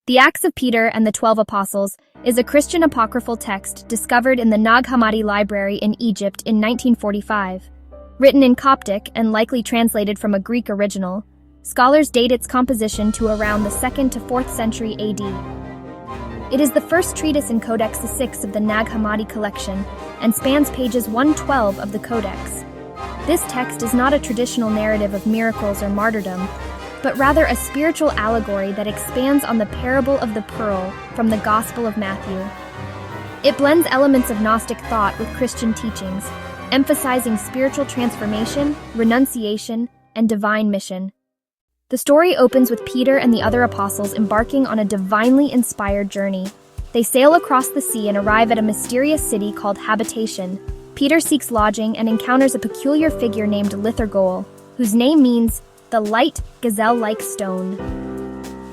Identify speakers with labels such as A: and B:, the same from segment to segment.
A: The Acts of Peter and the 12 Apostles is a Christian apocryphal text discovered in the Nag Hammadi Library in Egypt in 1945. Written in Coptic and likely translated from a Greek original, scholars date its composition to around the 2nd to 4th century AD. It is the first treatise in Codex 6 of the Nag Hammadi collection and spans pages 112 of the Codex. This text is not a traditional narrative of miracles or martyrdom, but rather a spiritual allegory that expands on the parable of the pearl from the Gospel of Matthew. It blends elements of Gnostic thought with Christian teachings, emphasizing spiritual transformation, renunciation, and divine mission. The story opens with Peter and the other apostles embarking on a divinely inspired journey. They sail across the sea and arrive at a mysterious city called Habitation. Peter seeks lodging and encounters a peculiar figure named Lithergol, whose name means the light, gazelle-like stone.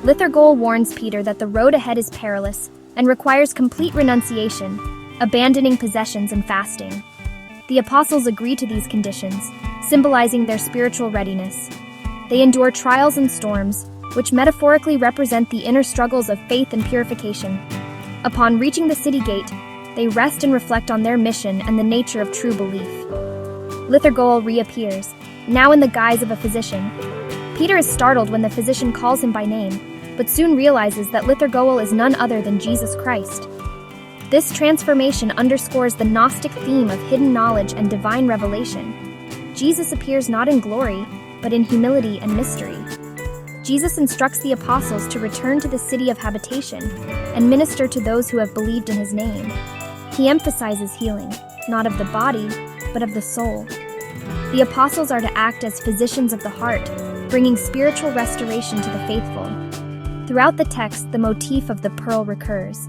A: Lithergol warns Peter that the road ahead is perilous and requires complete renunciation, abandoning possessions and fasting. The apostles agree to these conditions, symbolizing their spiritual readiness. They endure trials and storms, which metaphorically represent the inner struggles of faith and purification. Upon reaching the city gate, they rest and reflect on their mission and the nature of true belief. Lithergol reappears, now in the guise of a physician. Peter is startled when the physician calls him by name, but soon realizes that Lithergol is none other than Jesus Christ. This transformation underscores the Gnostic theme of hidden knowledge and divine revelation. Jesus appears not in glory, but in humility and mystery. Jesus instructs the apostles to return to the city of Habitation and minister to those who have believed in his name. He emphasizes healing, not of the body, but of the soul. The apostles are to act as physicians of the heart, bringing spiritual restoration to the faithful. Throughout the text, the motif of the pearl recurs.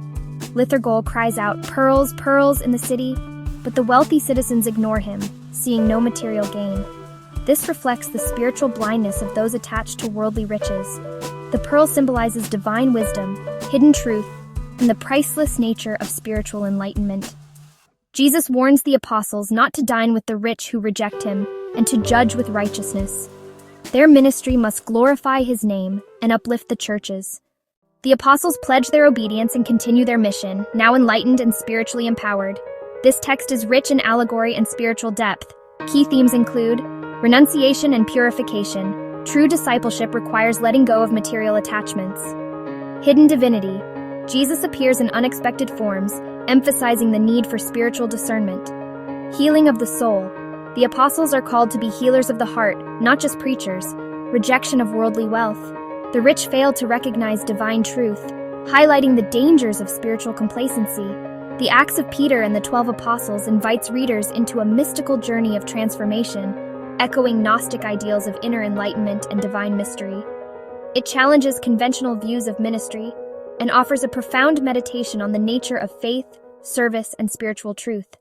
A: Lithergol cries out, "Pearls, pearls," in the city, but the wealthy citizens ignore him, seeing no material gain. This reflects the spiritual blindness of those attached to worldly riches. The pearl symbolizes divine wisdom, hidden truth, and the priceless nature of spiritual enlightenment. Jesus warns the apostles not to dine with the rich who reject him and to judge with righteousness. Their ministry must glorify his name and uplift the churches. The apostles pledge their obedience and continue their mission, now enlightened and spiritually empowered. This text is rich in allegory and spiritual depth. Key themes include renunciation and purification. True discipleship requires letting go of material attachments. Hidden divinity. Jesus appears in unexpected forms, emphasizing the need for spiritual discernment. Healing of the soul. The apostles are called to be healers of the heart, not just preachers. Rejection of worldly wealth. The rich fail to recognize divine truth, highlighting the dangers of spiritual complacency. The Acts of Peter and the 12 Apostles invites readers into a mystical journey of transformation, echoing Gnostic ideals of inner enlightenment and divine mystery. It challenges conventional views of ministry and offers a profound meditation on the nature of faith, service, and spiritual truth.